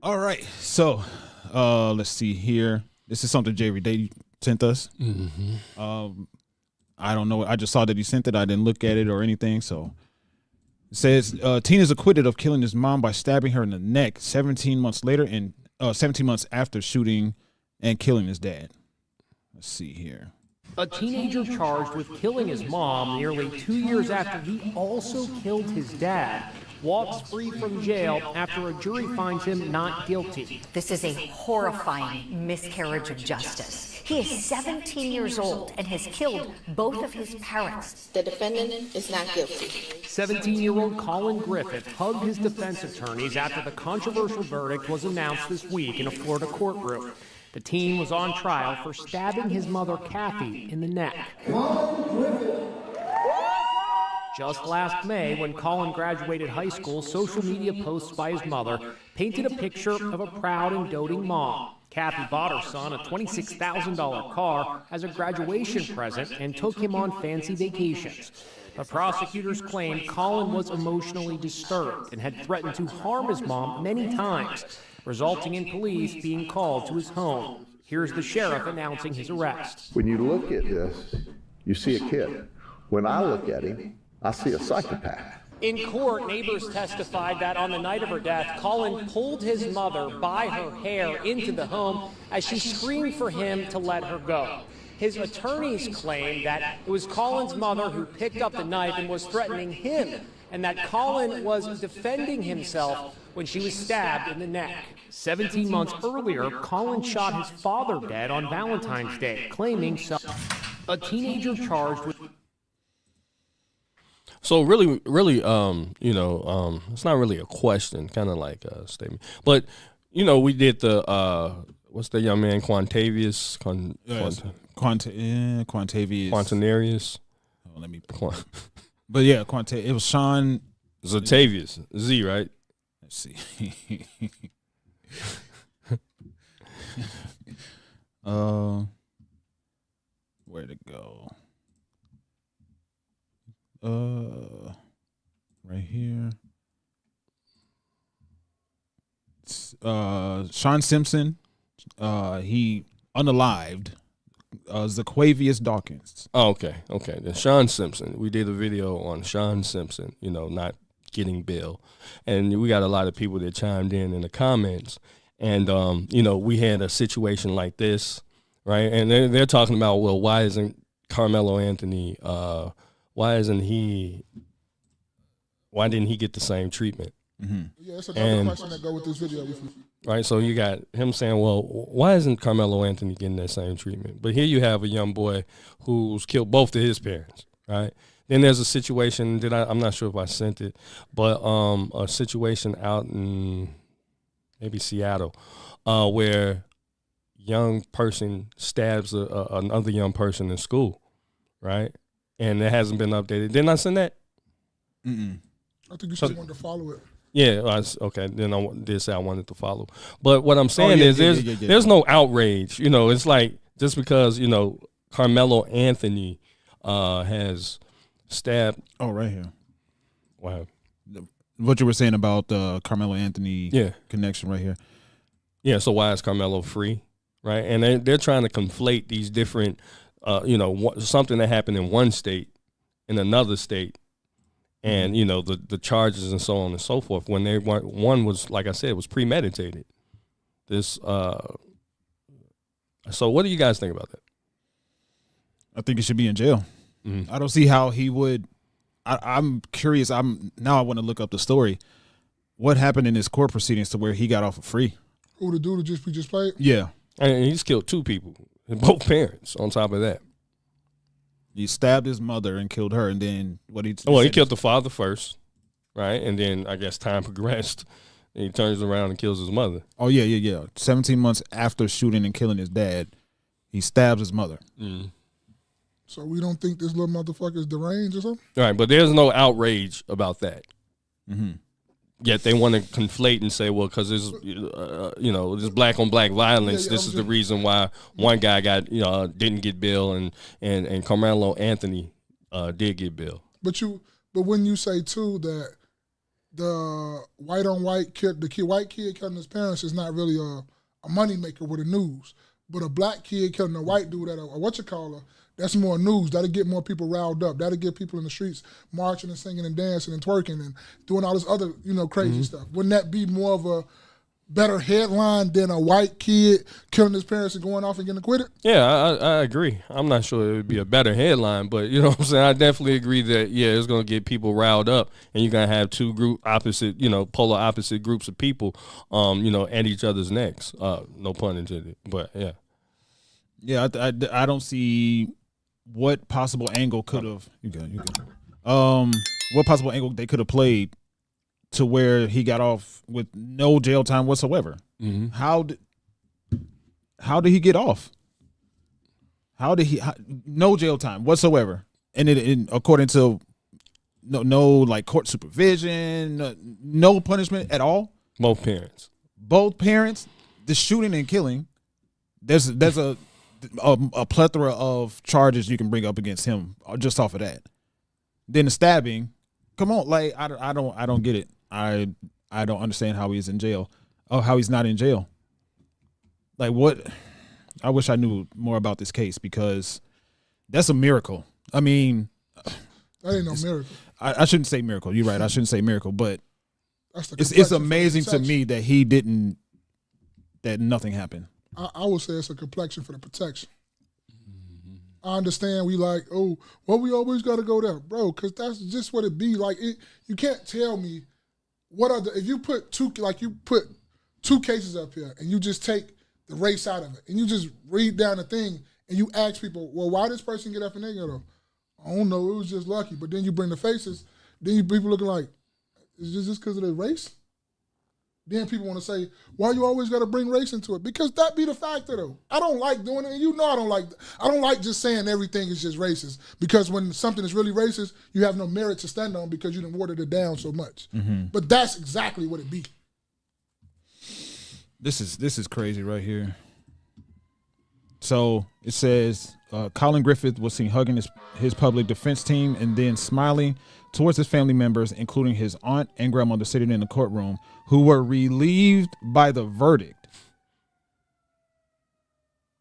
All right. So, let's see here. This is something Jerry Day sent us. I don't know. I just saw that he sent it. I didn't look at it or anything. So it says teen is acquitted of killing his mom by stabbing her in the neck 17 months later and 17 months after shooting and killing his dad. Let's see here. A teenager charged with killing his mom nearly 2 years after he also killed his dad walks free from jail after a jury finds him not guilty. This is a horrifying miscarriage of justice. He is 17 years old and has killed both of his parents. The defendant is not guilty. 17-year-old Collin Griffith hugged his defense attorneys after the controversial verdict was announced this week in a Florida courtroom. The teen was on trial for stabbing his mother, Kathy, in the neck. Just last May, when Collin graduated high school, social media posts by his mother painted a picture of a proud and doting mom. Kathy bought her son a $26,000 car as a graduation present and took him on fancy vacations. The prosecutors claimed Collin was emotionally disturbed and had threatened to harm his mom many times, resulting in police being called to his home. Here's the sheriff announcing his arrest. When you look at this, you see a kid. When I look at him, I see a psychopath. In court, neighbors testified that on the night of her death, Collin pulled his mother by her hair into the home as she screamed for him to let her go. His attorneys claimed that it was Collin's mother who picked up the knife and was threatening him, and that Collin was defending himself when she was stabbed in the neck. 17 months earlier, Collin shot his father dead on Valentine's Day, claiming a teenager charged with... So really, it's not really a question, kind of like a statement. But, we did the, what's the young man, Quantavious? Quantavious. Quantanarius. Oh, let me... But yeah, it was Sean... Zatavius. Z, right? Let's see. Where'd it go? Right here. Sean Simpson. He unalived. Zaquavius Dawkins. Oh, okay. Then Sean Simpson. We did a video on Sean Simpson. Not getting bail, and we got a lot of people that chimed in the comments. And we had a situation like this, right? And they're talking about, well, why isn't Carmelo Anthony? Why didn't he get the same treatment? Mm-hmm. Yeah, that's another question that go with this video. Right, so you got him saying, well, why isn't Carmelo Anthony getting that same treatment? But here you have a young boy who's killed both of his parents, right? Then there's a situation I'm not sure if I sent it, but a situation out in maybe Seattle where young person stabs another young person in school, right? And it hasn't been updated. Didn't I send that? I think you said wanted to follow it. Yeah, okay. Then I did say I wanted to follow. But what I'm saying there's no outrage. It's like just because, Carmelo Anthony has stabbed. Oh, right here. Wow. What you were saying about the Carmelo Anthony connection right here. Yeah, so why is Carmelo free, right? And they're trying to conflate these different, something that happened in one state in another state. And, the charges and so on and so forth, when one was, like I said, was premeditated. So what do you guys think about that? I think he should be in jail. Mm-hmm. I don't see how he would. I'm curious. I want to look up the story. What happened in his court proceedings to where he got off for free? Who, the dude we just played? Yeah. And he's killed two people, both parents, on top of that. He stabbed his mother and killed her, and then he killed the father first, right? And then I guess time progressed, and he turns around and kills his mother. Oh, yeah. 17 months after shooting and killing his dad, he stabs his mother. Mm. So we don't think this little motherfucker is deranged or something? Right, but there's no outrage about that. Mm-hmm. Yet they want to conflate and say, well, because there's, this black on black violence. This is the reason why one guy didn't get bail and Carmelo Anthony did get bail. But when you say too that the white on white kid, white kid killing his parents is not really a money maker with the news. But a black kid killing a white dude at a that's more news. That'll get more people riled up. That'll get people in the streets marching and singing and dancing and twerking and doing all this other, crazy stuff. Wouldn't that be more of a better headline than a white kid killing his parents and going off and getting acquitted? Yeah, I agree. I'm not sure it would be a better headline, but you know what I'm saying? I definitely agree that, it's going to get people riled up, and you're going to have two polar opposite groups of people, at each other's necks. No pun intended, but yeah. Yeah, I don't see what possible angle could have what possible angle they could have played to where he got off with no jail time whatsoever. Mm-hmm. How did he get off? No jail time whatsoever, and according to no like court supervision, no punishment at all. Both parents, the shooting and killing. There's a plethora of charges you can bring up against him just off of that. Then the stabbing, come on, like I don't get it. I don't understand how he's in jail. Oh, how he's not in jail. Like what? I wish I knew more about this case because that's a miracle. I mean, that ain't no miracle. I shouldn't say miracle. You're right. I shouldn't say miracle, but it's amazing to me that that nothing happened. I would say it's a complexion for the protection. I understand we like, we always got to go there, bro, because that's just what it be. Like, you can't tell me if you put two cases up here and you just take the race out of it and you just read down the thing and you ask people, well, why this person get up and they go, I don't know, it was just lucky. But then you bring the faces, then people looking like, is this just because of the race? Then people want to say, why you always got to bring race into it? Because that be the factor, though. I don't like doing it, and I don't like just saying everything is just racist. Because when something is really racist, you have no merit to stand on because you done watered it down so much. Mm-hmm. But that's exactly what it be. This is crazy right here. So it says Collin Griffith was seen hugging his public defense team and then smiling towards his family members, including his aunt and grandmother sitting in the courtroom, who were relieved by the verdict.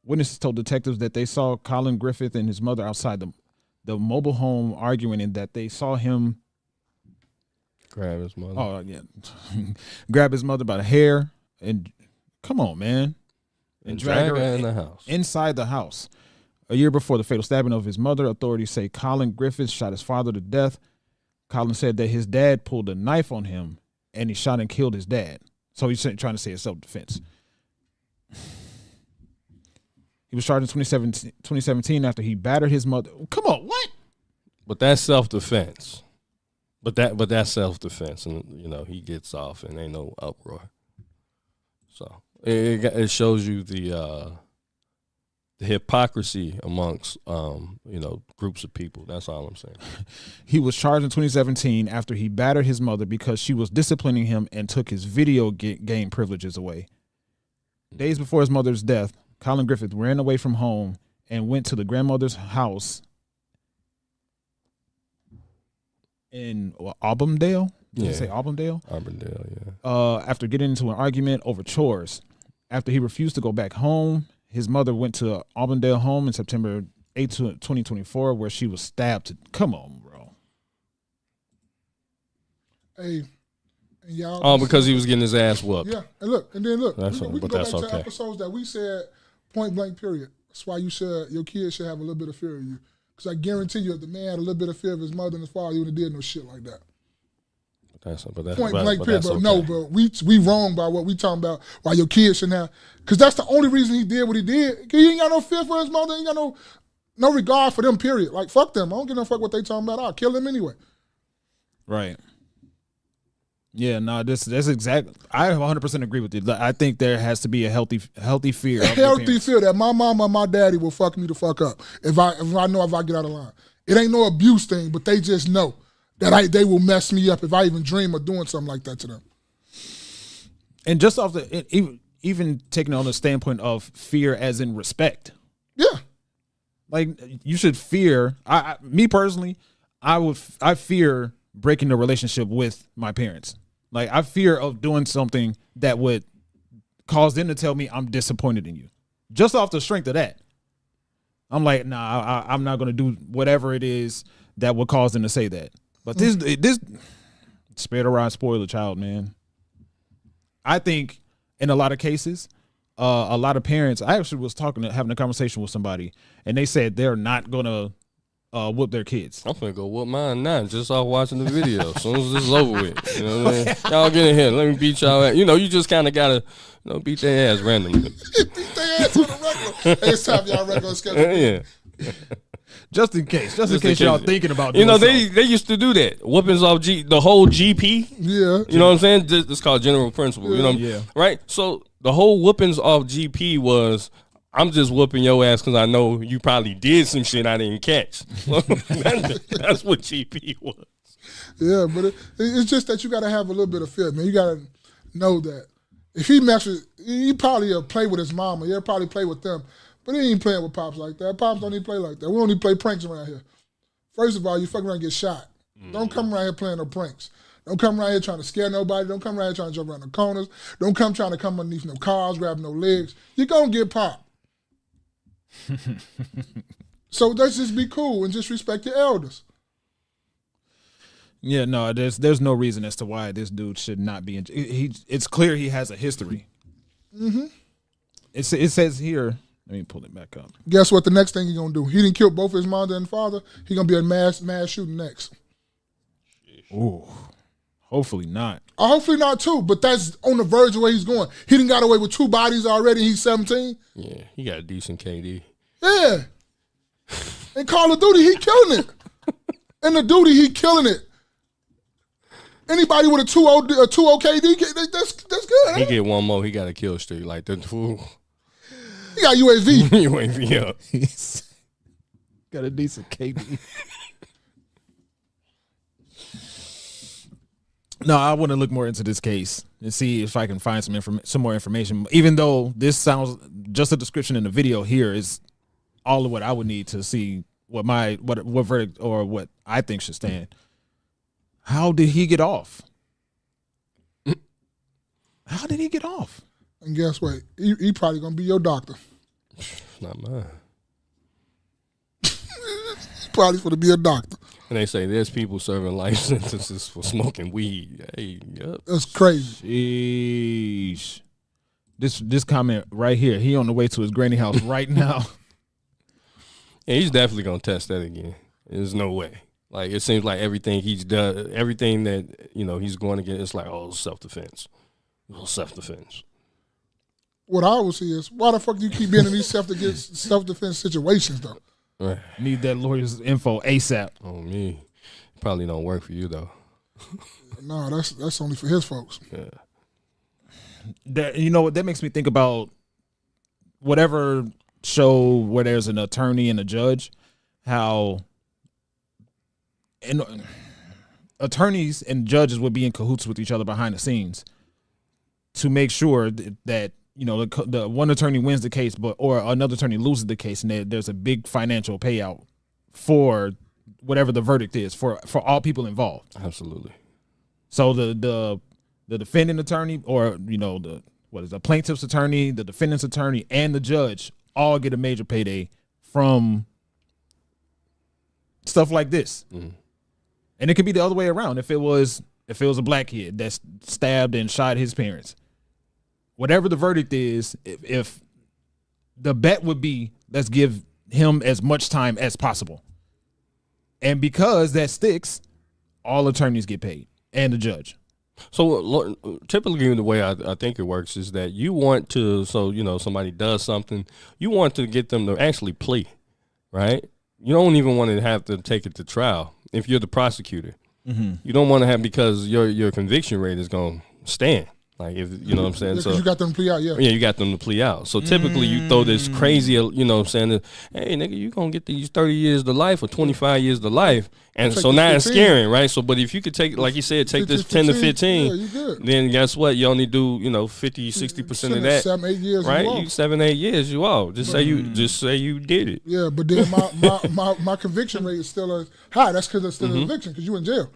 Witnesses told detectives that they saw Collin Griffith and his mother outside the mobile home arguing, and that they saw him grab his mother. Oh yeah, grab his mother by the hair and come on, man, and drag her in the house. Inside the house. A year before the fatal stabbing of his mother, authorities say Collin Griffith shot his father to death. Collin said that his dad pulled a knife on him and he shot and killed his dad. So he's trying to say it's self-defense. He was charged in 2017 after he battered his mother. Come on, what? But that's self-defense. But that's self-defense, and he gets off and ain't no uproar. So it shows you the hypocrisy amongst groups of people. That's all I'm saying. He was charged in 2017 after he battered his mother because she was disciplining him and took his video game privileges away. Days before his mother's death, Collin Griffith ran away from home and went to the grandmother's house in Auburndale. Did you say Auburndale? Auburndale, yeah. After getting into an argument over chores. After he refused to go back home, his mother went to Auburndale home in September 8, 2024, where she was stabbed. Come on, bro. Hey, and y'all. Because he was getting his ass whooped. Yeah, and look. We can go back okay. to episodes that we said point blank period. That's why your kids should have a little bit of fear of you. Because I guarantee you, if the man had a little bit of fear of his mother and his father, he wouldn't have did no shit like that. Point blank period, bro. Okay. No, bro. We wrong by what we talking about. Why your kids shouldn't have? Because that's the only reason he did what he did. He ain't got no fear for his mother. He ain't got no regard for them. Period. Like fuck them. I don't give no fuck what they talking about. I'll kill them anyway. Right. Yeah. No. That's exactly. I 100% agree with you. I think there has to be a healthy fear. A healthy fear that my mama and my daddy will fuck me the fuck up if I know if I get out of line. It ain't no abuse thing, but they just know that they will mess me up if I even dream of doing something like that to them. And just off even taking on the standpoint of fear as in respect. Yeah. Like you should fear. Me personally, I fear breaking the relationship with my parents. Like, I fear of doing something that would cause them to tell me I'm disappointed in you. Just off the strength of that. I'm like, nah, I'm not going to do whatever it is that would cause them to say that. But this spare the rod, spoil the child, man. I think in a lot of cases, a lot of parents, I actually was having a conversation with somebody, and they said they're not going to whoop their kids. I'm finna go whoop mine now, just off watching the video. As soon as this is over with, you know what I mean? Y'all get in here, let me beat y'all ass. You know, you just kind of gotta, beat their ass randomly. Beat their ass on the regular. Hey, it's time y'all regular schedule. Yeah. Just in case y'all thinking about doing something. They used to do that. Whoopings off the whole GP. Yeah. You know what I'm saying? It's called general principle. Yeah. You know, Yeah. Right? So the whole whoopings off GP was, I'm just whooping your ass because I know you probably did some shit I didn't catch. That's what GP was. Yeah, but it's just that you got to have a little bit of fear, man. You got to know that if he messes, he probably play with his mama. He'll probably play with them. But he ain't playing with Pops like that. Pops don't even play like that. We don't even play pranks around here. First of all, you fuck around and get shot. Don't come around here playing no pranks. Don't come around here trying to scare nobody. Don't come around here trying to jump around the corners. Don't come trying to come underneath no cars, grab no legs. You're going to get popped. So let's just be cool and just respect your elders. Yeah, no, there's no reason as to why this dude should not be in. It's clear he has a history. Mm-hmm. It says here. Let me pull it back up. Guess what? The next thing he's gonna do? He didn't kill both his mother and father. He gonna be a mass shooting next. Ooh, hopefully not. Hopefully not too. But that's on the verge of where he's going. He done got away with 2 bodies already. He's 17. Yeah, he got a decent KD. Yeah. In Call of Duty, he killing it. In the duty, he killing it. Anybody with a 2-0 KD, that's good. He get one more, he got a kill streak like that. He got UAV. UAV up. He's got a decent KD. No, I want to look more into this case and see if I can find some more information. Even though this sounds, just a description in the video here is all of what I would need to see what verdict or what I think should stand. How did he get off? How did he get off? And guess what? He probably gonna be your doctor. Not mine. Probably gonna be a doctor. And they say there's people serving life sentences for smoking weed. Hey, yep. That's crazy. Sheesh. This comment right here. He on the way to his granny house right now. Yeah, he's definitely gonna test that again. There's no way. Like, it seems like everything he's done, everything that he's going to get, it's like, self-defense. Self-defense. What I would see is, why the fuck do you keep being in these self-defense situations, though? Right. Need that lawyer's info ASAP. Oh, me. Probably don't work for you, though. No, that's only for his folks. Yeah. That, you know what? That makes me think about whatever show where there's an attorney and a judge, how attorneys and judges would be in cahoots with each other behind the scenes to make sure that the one attorney wins the case, or another attorney loses the case, and there's a big financial payout for whatever the verdict is for all people involved. Absolutely. So the defendant attorney, or the plaintiff's attorney, the defendant's attorney, and the judge all get a major payday from stuff like this. Mm-hmm. And it could be the other way around. If it was a black kid that stabbed and shot his parents, whatever the verdict is, if the bet would be, let's give him as much time as possible. And because that sticks, all attorneys get paid and the judge. So typically the way I think it works is that you want to, somebody does something, you want to get them to actually plea, right? You don't even want to have to take it to trial if you're the prosecutor. Mm-hmm. You don't want to have, because your conviction rate is going to stand. Like, if you know what I'm saying? So you got them to plea out, yeah. Yeah, you got them to plea out. So typically you throw this crazy, saying that, hey, nigga, you going to get these 30 years to life or 25 years to life. And so now 15. It's scaring, right? So, but if you could take, like you said, take 50, this 10 to 15, yeah, you good. Then guess what? You only do, 50, 60% of that. 7, 8 years, right? You 7, 8 years, you out. Just say you did it. Yeah, but then my conviction rate is still high. That's because it's still an eviction, because you in jail.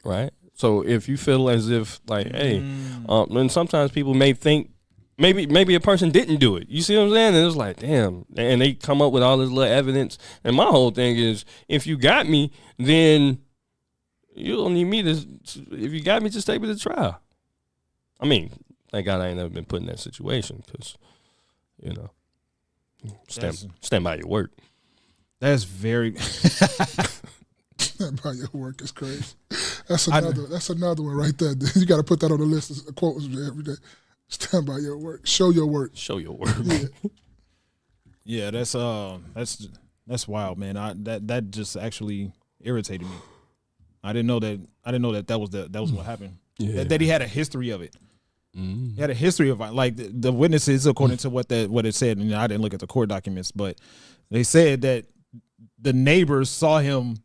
Right. So if you feel as if like, hey, and sometimes people may think maybe a person didn't do it. You see what I'm saying? And it's like, damn. And they come up with all this little evidence. And my whole thing is, if you got me, then you don't need me to. If you got me, just take me to trial. I mean, thank God I ain't never been put in that situation because, you know, stand by your word. That's very. Stand by your work is crazy. That's another one right there. You got to put that on the list as a quote every day. Stand by your work. Show your work. Show your work. Yeah, that's wild, man. That just actually irritated me. I didn't know that was what happened. Yeah. That he had a history of it. Mm-hmm. He had a history of like the witnesses, according to what it said. And I didn't look at the court documents, but they said that the neighbors saw him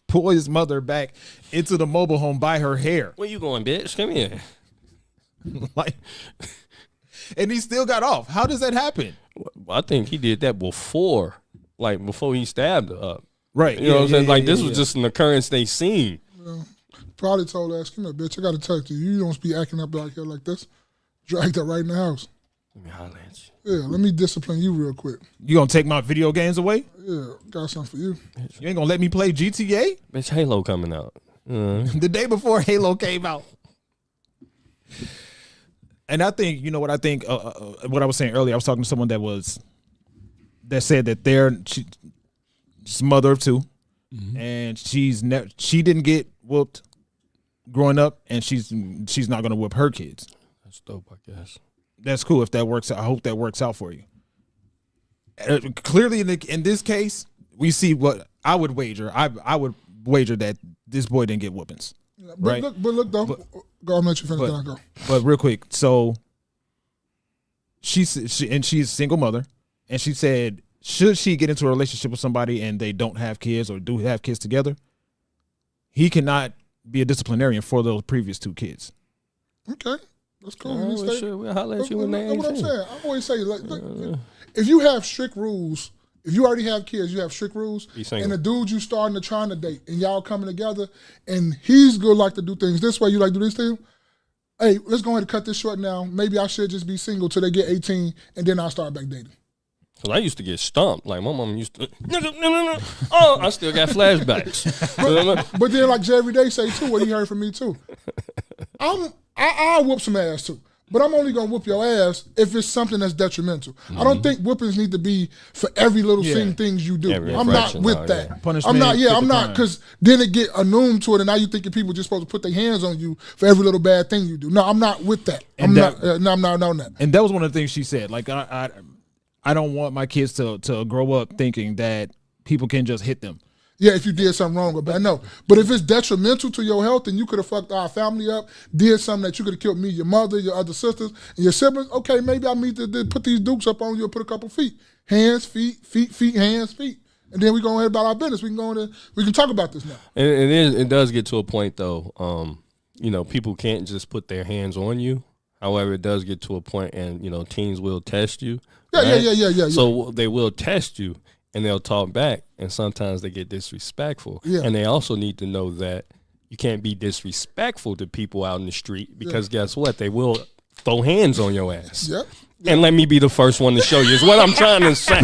pull his mother back into the mobile home by her hair. Where you going, bitch? Come here. Like, and he still got off. How does that happen? Well, I think he did that before he stabbed her up. Right. You know what I'm saying? Like, this was just an occurrence they seen. Well, probably told her, come here, bitch, I got to talk to you. You don't be acting up like here like this. Dragged her right in the house. Let me holler at you. Yeah, let me discipline you real quick. You gonna take my video games away? Yeah, got something for you. You ain't gonna let me play GTA? Bitch, Halo coming out. The day before Halo came out. And I think, you know what I think, what I was saying earlier, I was talking to someone that said that she's a mother of two, and she didn't get whooped growing up, and she's not gonna whoop her kids. That's dope, I guess. That's cool if that works out. I hope that works out for you. Clearly, in this case, we see what I would wager. I would wager that this boy didn't get whoopings. Yeah, right? Look, though. Go, I'll let you finish, then I go. But real quick, so she's a single mother, and she said, should she get into a relationship with somebody and they don't have kids or do have kids together, he cannot be a disciplinarian for those previous two kids. Okay. That's cool. We'll holler at you when they ain't. What I'm saying, I always say, like, look, if you have strict rules, if you already have kids, you have strict rules, and the dude you starting to trying to date, and y'all coming together, and he's gonna like to do things this way, you like to do this thing. Hey, let's go ahead and cut this short now. Maybe I should just be single till they get 18, and then I'll start back dating. Cause I used to get stumped. Like my mom used to, no. Oh, I still got flashbacks. but then, like Jerry Day say too, what he heard from me too. I'll whoop some ass too, but I'm only gonna whoop your ass if it's something that's detrimental. I don't think whoopings need to be for every little things you do. I'm not with that. Punishment, I'm not, because then it get annoyed to it, and now you thinking people just supposed to put their hands on you for every little bad thing you do. No, I'm not with that. I'm not on that. And that was one of the things she said. Like I don't want my kids to grow up thinking that people can just hit them. Yeah, if you did something wrong or bad, no. But if it's detrimental to your health and you could have fucked our family up, did something that you could have killed me, your mother, your other sisters, and your siblings, okay, maybe I need to put these dukes up on you and put a couple feet. Hands, feet, hands, feet. And then we go ahead about our business. We can talk about this now. It does get to a point though, people can't just put their hands on you. However, it does get to a point and, teens will test you. Yeah. So they will test you. And they'll talk back, and sometimes they get disrespectful. Yeah. And they also need to know that you can't be disrespectful to people out in the street because guess what? They will throw hands on your ass. Yep. And let me be the first one to show you is what I'm trying to say.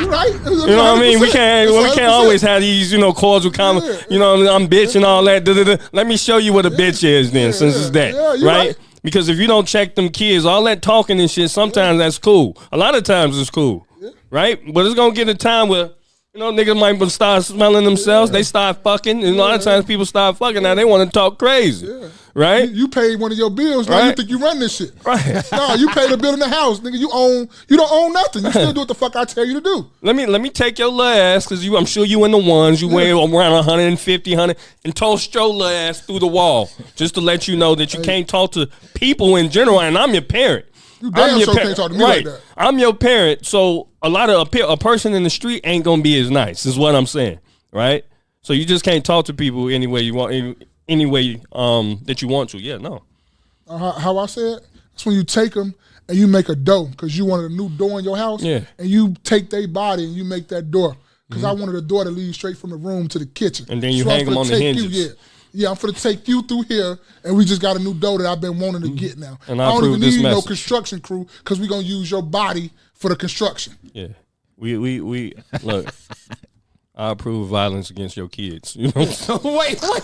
You're right. You know what I mean? We can't always have these, cordial comments. I'm bitch and all that. Let me show you what a bitch is then, since it's that, right? Because if you don't check them kids, all that talking and shit, sometimes that's cool. A lot of times it's cool, right? But it's going to get a time where, niggas might start smelling themselves. They start fucking. And a lot of times people start fucking. Now they want to talk crazy, right? You paid one of your bills. Now you think you run this shit. Right. No, you paid a bill in the house. Nigga, you don't own nothing. You still do what the fuck I tell you to do. Let me take your little ass, because I'm sure you in the ones. You weigh around 150, 100, and toast your little ass through the wall, just to let you know that you can't talk to people in general, and I'm your parent. You damn sure can't talk to me like that. I'm your parent, so a person in the street ain't gonna be as nice, is what I'm saying, right? So you just can't talk to people any way you want, any way that you want to. Yeah, no. How I said, that's when you take them and you make a door, because you wanted a new door in your house, and you take their body and you make that door. because I wanted the door to lead straight from the room to the kitchen. And then you I'm hang them finna on the take hinges. Yeah, I'm going to take you through here, and we just got a new door that I've been wanting to get now. And I I don't approve even this need no message. construction crew because we're going to use your body for the construction. Yeah. We look. I approve violence against your kids. You know. Wait, no.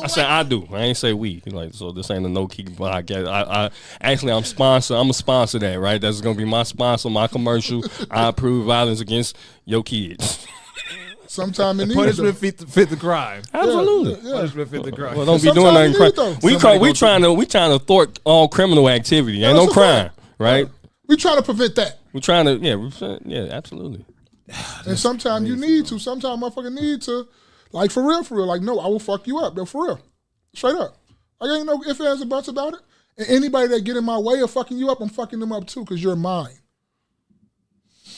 I said I do. I ain't say we. Like, so this ain't a no key podcast. I actually I'm sponsor. I'm a sponsor that, right? That's gonna be my sponsor, my commercial. I approve violence against your kids. Sometime in Punishment fit the crime. Absolutely. Yeah. Punishment fit the crime. Well, don't be Sometimes doing nothing. you need though. We trying to thwart all criminal activity. Ain't no that's a crime, fact. right? We trying to prevent that. We trying to yeah, absolutely. And sometimes you need to. Sometimes motherfucker need to. Like, for real. Like, no, I will fuck you up. Though, for real. Straight up. Like, ain't no ifs, ands, or buts about it. And anybody that get in my way of fucking you up, I'm fucking them up too, because you're mine.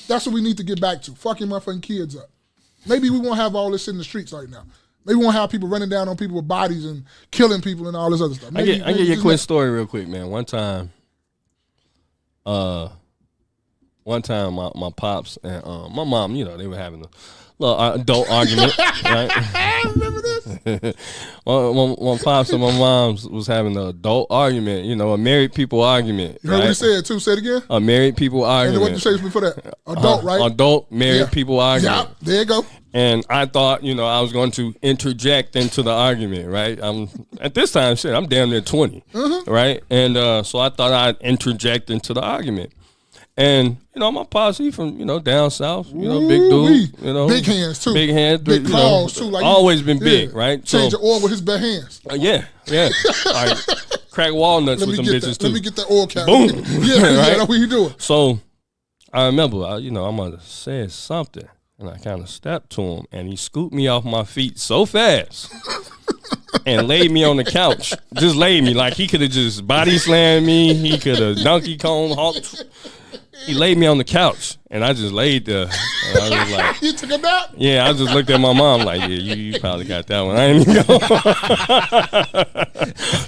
That's what we need to get back to. Fucking motherfucking kids up. Maybe we won't have all this in the streets right now. Maybe we won't have people running down on people with bodies and killing people and all this other stuff. I Maybe, get you a quick story real quick, man. One time, my pops and my mom, you know, they were having a little adult argument, right? I remember this. my pops and my moms was having an adult argument, you know, a married people argument. You heard right? what he said too? Say it again. A married people And argument. what you say before that? Adult, right? Adult married people argument. Yeah, there you go. And I thought, you know, I was going to interject into the argument, right? At this time, shit, I'm damn near 20, right? And so I thought I'd interject into the argument. And, you know, my pops, he from, you know, down south, you know, big dude, you know. Big hands, too. Big hands. Big you claws, know, too. Like always been big, right? Change the oil with his bare hands. Yeah. All right. Crack walnuts with them bitches, too. Let me get that oil cap. Boom. Yeah, Right? that's what he doing. So I remember, you know, I must have said something. And I kind of stepped to him, and he scooped me off my feet so fast and laid me on the couch. Just laid me. Like, he could have just body slammed me. He could have Donkey Kong Hulk. He laid me on the couch, and I just laid there. And I was like, You took a nap? yeah, I just looked at my mom like, yeah, you probably got that one. I ain't even go.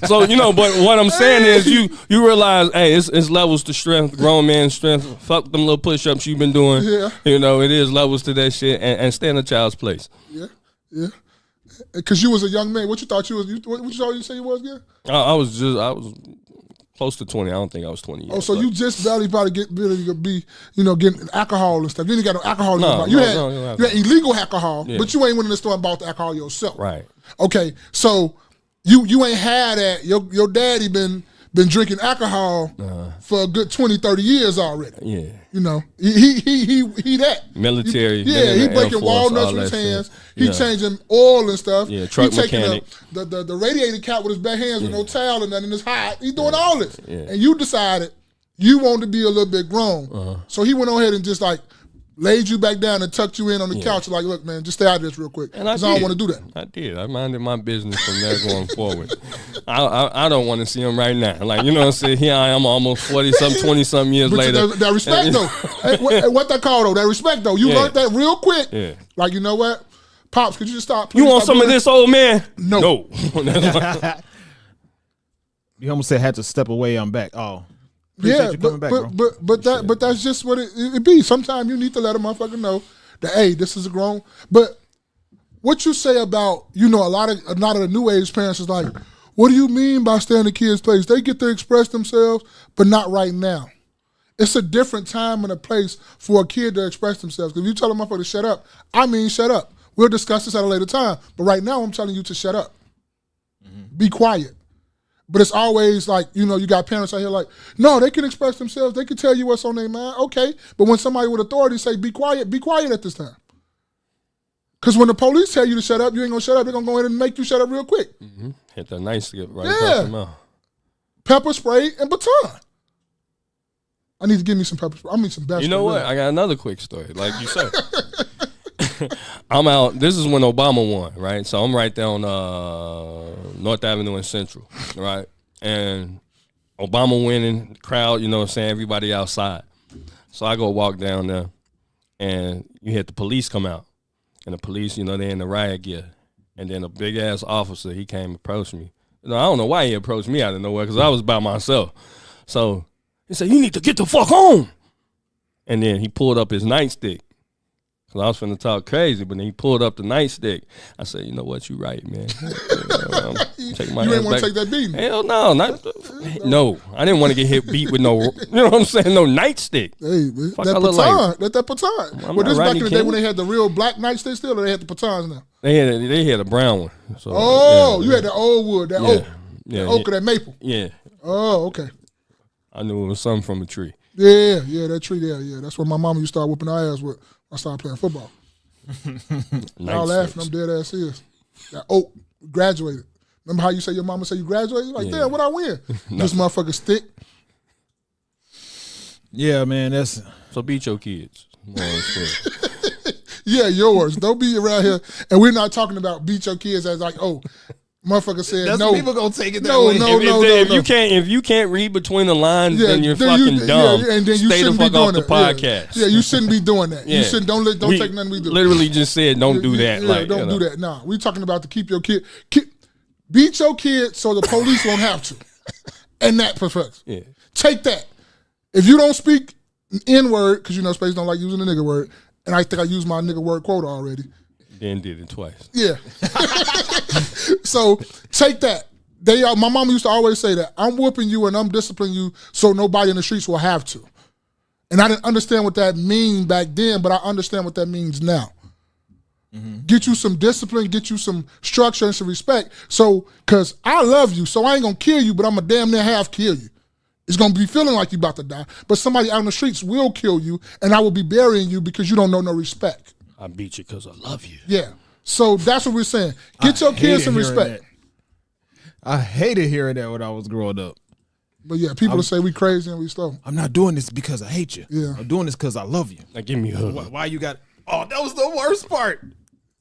So, you know, but what I'm saying is you realize, hey, it's levels to strength, grown man strength. Fuck them little push-ups you've been doing. Yeah. You know, it is levels to that shit, and stay in a child's place. Yeah. Because you was a young man. What you thought you was? What you thought you say you was again? I was close to 20. I don't think I was 20 yet. Oh, so but- you just barely about to be, you know, getting alcohol and stuff. You didn't got no alcohol in your body. You had illegal alcohol, but you ain't went in the store and bought the alcohol yourself. Right. Okay, so you ain't had that. Your daddy been drinking alcohol for a good 20, 30 years already. Yeah. You know, he that. Military. He Air breaking Force, walnuts all with his that hands. shit. He Yeah. changing oil and stuff. Yeah, truck he taking mechanic. the radiator cap with his bare hands with no towel and nothing. It's hot. He doing all this. Yeah. And you decided you wanted to be a little bit grown. So he went on ahead and just like laid you back down and tucked you in on the couch. Like, look, man, just stay out of this real quick. And I Because I don't want to do that. I did. I minded my business from there going forward. I don't want to see him right now. Like, you know what I'm saying? Here I am almost 40-something, 20-something years But later. that respect, though. Hey, what that called, though? That respect, though. You learned that real quick. Yeah. Like, you know what? Pops, could you just stop? You please want stop some of doing this, old man? No. You almost said had to step away. I'm back. Oh, appreciate Yeah, you coming back, bro. but that's just what it be. Sometimes you need to let a motherfucker know that, hey, this is a grown. But what you say about, you know, a lot of the new age parents is like, what do you mean by staying in the kids' place? They get to express themselves, but not right now. It's a different time and a place for a kid to express themselves. Because if you tell a motherfucker to shut up, I mean shut up. We'll discuss this at a later time. But right now, I'm telling you to shut up. Be quiet. But it's always like, you know, you got parents out here like, no, they can express themselves. They can tell you what's on their mind. Okay. But when somebody with authority say, be quiet at this time. Because when the police tell you to shut up, you ain't going to shut up. They're going to go ahead and make you shut up real quick. Mm-hmm. Hit that nice skip right across the mouth. Pepper spray and baton. I need to give me some pepper spray. I mean some best. You know what? I got another quick story. Like you said. I'm out. This is when Obama won, right? So I'm right there on North Avenue and Central, right? And Obama winning, the crowd, you know what I'm saying, everybody outside. So I go walk down there, and you hit the police come out. And the police, you know, they in the riot gear. And then a big-ass officer, he came and approached me. You know, I don't know why he approached me out of nowhere, because I was by myself. So he said, you need to get the fuck home. And then he pulled up his nightstick. Cause I was finna talk crazy, but then he pulled up the nightstick. I said, you know what, you right, man. Take my You ain't want back. to take that beating. Hell no, no. I didn't want to get hit beat with no, you know what I'm saying, no nightstick. Hey, man, Fuck, that I look baton, like- that baton. I'm Well, not this back Rodney in the day King. when they had the real black nightstick still, or they had the batons now? They had a brown one. So, Oh, yeah, you had that old wood, that oak, yeah, that oak or that maple. Yeah, Oh, okay. I knew it was something from a tree. Yeah, that tree there. Yeah, that's what my mama used to start whooping our ass with. I started playing football. Y'all laughing, I'm dead ass serious. That oak graduated. Remember how you say your mama say you graduated? You're like, Yeah. damn, what I win? This motherfucker stick. Yeah, man, that's So beat your kids. Yeah, yours. Don't be around here. And we're not talking about beat your kids as like, oh, motherfucker said that's no. people gonna take it that No, way. no, no. If you can't read between the lines, Yeah, then you're then fucking dumb. Yeah, and then you Stay the shouldn't be fuck doing off the that. podcast. Yeah, you shouldn't be doing that. Yeah. You shouldn't. Don't take nothing we do. Literally just said don't do that. Yeah, like, don't you know. do that. Nah, we talking about to keep your kid. Beat your kid so the police won't have to. And that perspective. Yeah. Take that. If you don't speak N-word, because you know Space don't like using the nigga word, and I think I used my nigga word quota already. Then did it twice. Yeah. So take that. My mama used to always say that I'm whooping you and I'm disciplining you so nobody in the streets will have to. And I didn't understand what that mean back then, but I understand what that means now. Mm-hmm. Get you some discipline, get you some structure and some respect. So, cause I love you, so I ain't gonna kill you, but I'm a damn near half kill you. It's gonna be feeling like you about to die, but somebody out in the streets will kill you, and I will be burying you because you don't know no respect. I beat you because I love you. Yeah. So that's what we're saying. Get your kids some respect. I hated hearing that when I was growing up. But yeah, people will say we crazy and we slow. I'm not doing this because I hate you. Yeah. I'm doing this because I love you. Now give me a hug. Why you got? Oh, that was the worst part.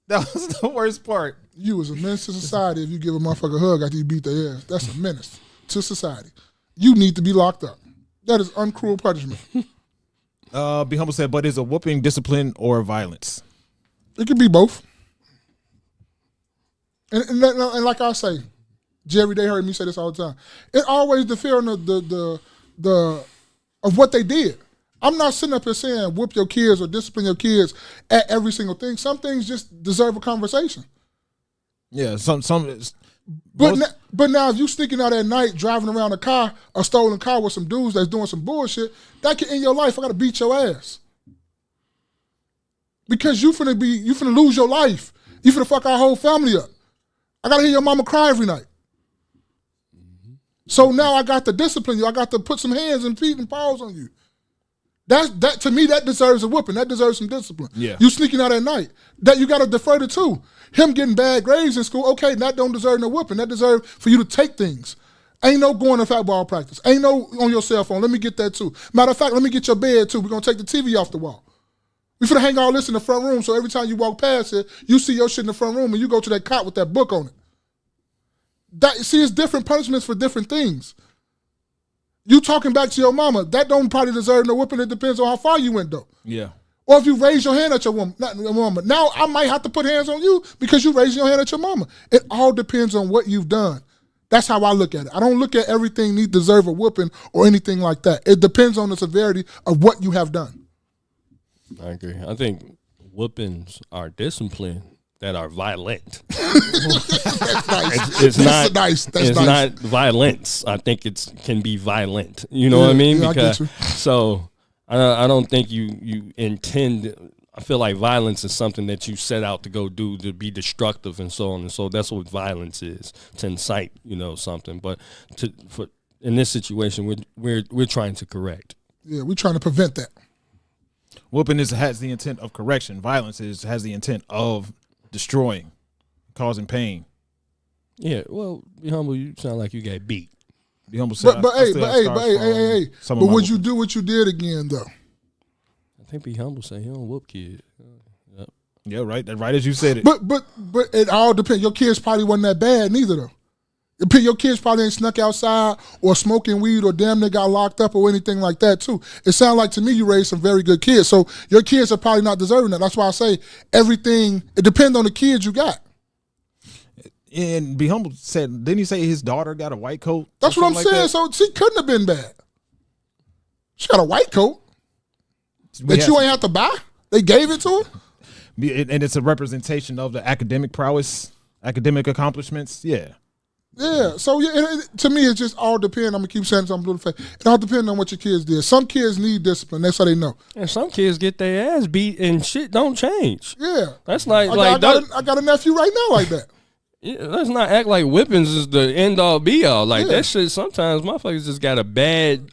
That was the worst part. You was a menace to society if you give a motherfucker a hug after you beat their ass. That's a menace to society. You need to be locked up. That is uncruel punishment. Be Humble said, but is a whooping discipline or violence? It could be both. And like I say, Jerry, they heard me say this all the time. It always depends on the of what they did. I'm not sitting up here saying whoop your kids or discipline your kids at every single thing. Some things just deserve a conversation. Yeah, But now if you sneaking out at night driving around a stolen car with some dudes that's doing some bullshit, that can end your life. I gotta beat your ass. Because you finna lose your life. You finna fuck our whole family up. I gotta hear your mama cry every night. So now I got to discipline you. I got to put some hands and feet and paws on you. That to me, that deserves a whooping. That deserves some discipline. Yeah. You sneaking out at night. That you gotta defer to too. Him getting bad grades in school, okay, that don't deserve no whooping. That deserve for you to take things. Ain't no going to football practice. Ain't no on your cell phone. Let me get that too. Matter of fact, let me get your bed too. We're gonna take the TV off the wall. We finna hang all this in the front room, so every time you walk past it, you see your shit in the front room and you go to that cot with that book on it. See, it's different punishments for different things. You talking back to your mama, that don't probably deserve no whipping. It depends on how far you went though. Yeah. Or if you raise your hand at your woman, not your mama. Now I might have to put hands on you because you raised your hand at your mama. It all depends on what you've done. That's how I look at it. I don't look at everything need deserve a whooping or anything like that. It depends on the severity of what you have done. I agree. I think whoopings are discipline that are violent. That's nice. It's That's not nice. That's it's nice. not violence. I think it can be violent. You know what I mean? Yeah, I get Because you. so I don't think you intend. I feel like violence is something that you set out to go do to be destructive and so on and so. That's what violence is, to incite something. But in this situation, we're trying to correct. Yeah, we're trying to prevent that. Whooping has the intent of correction. Violence has the intent of destroying, causing pain. Yeah, well, Be Humble, you sound like you got beat. Be Humble said, But would you do what you did again though? I think Be Humble say he don't whoop kids. Yep. Yeah, right. Right as you said it. But it all depends. Your kids probably wasn't that bad neither though. Your kids probably ain't snuck outside or smoking weed or damn near got locked up or anything like that too. It sounds like to me you raised some very good kids. So your kids are probably not deserving that. That's why I say everything, it depends on the kids you got. And Be Humble said, didn't he say his daughter got a white coat? That's what I'm like saying. that? So she couldn't have been bad. She got a white coat that you ain't have to buy. They gave it to her. And it's a representation of the academic prowess, academic accomplishments. Yeah. Yeah, so to me, it just all depends. I'm gonna keep saying something to the face. It all depends on what your kids did. Some kids need discipline. That's how they know. And some kids get their ass beat and shit don't change. Yeah, That's like I got a nephew right now like that. Yeah, let's not act like whippings is the end all be all. Like that shit. Sometimes motherfuckers just got a bad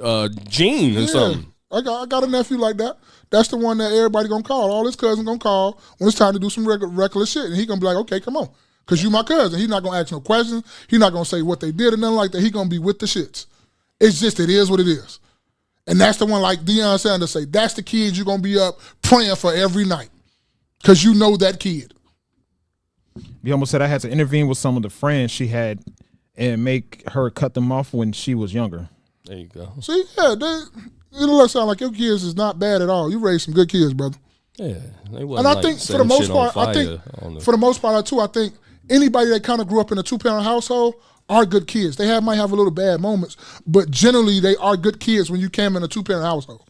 gene or something. I got a nephew like that. That's the one that everybody gonna call. All his cousins gonna call when it's time to do some reckless shit, and he gonna be like, "Okay, come on." Because you my cousin. He's not going to ask no questions. He's not going to say what they did or nothing like that. He's going to be with the shits. It's just, it is what it is. And that's the one, like Deion Sanders say, that's the kid you're going to be up praying for every night. Because you know that kid. You almost said I had to intervene with some of the friends she had and make her cut them off when she was younger. There you go. See, yeah, it'll sound like your kids is not bad at all. You raised some good kids, brother. Yeah. They And I think for the most part, I think anybody that kind of grew up in a 2-parent household are good kids. They might have a little bad moments, but generally they are good kids when you came in a 2-parent household.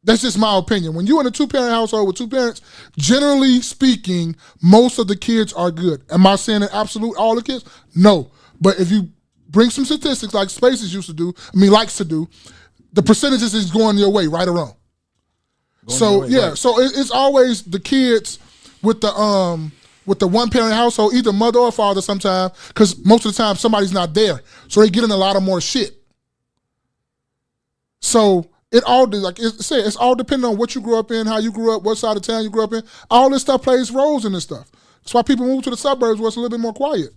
That's just my opinion. When you're in a 2-parent household with 2 parents, generally speaking, most of the kids are good. Am I saying that absolute all the kids? No. But if you bring some statistics like Spaces likes to do, the percentages is going your way, right or wrong. So it's always the kids with the 1-parent household, either mother or father sometimes, because most of the time somebody's not there. So they get in a lot of more shit. So it's all depending on what you grew up in, how you grew up, what side of town you grew up in. All this stuff plays roles in this stuff. That's why people move to the suburbs where it's a little bit more quiet.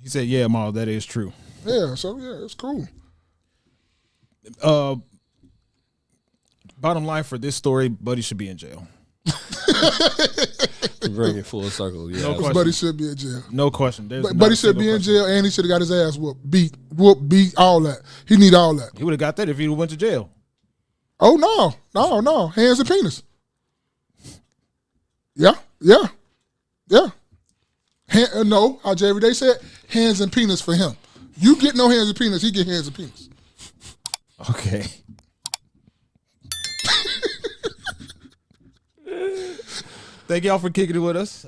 He said, yeah, Ma, that is true. Yeah, so yeah, it's cool. Bottom line for this story, Buddy should be in jail. To bring it full circle, yeah. No question. Buddy should be in jail. No question. Buddy should be in jail, and he should have got his ass whooped, beat, all that. He need all that. He would have got that if he went to jail. Oh no, hands and penis. Yeah. No, how Jerry Day said, hands and penis for him. You get no hands and penis, he get hands and penis. Okay. Thank y'all for kicking it with us.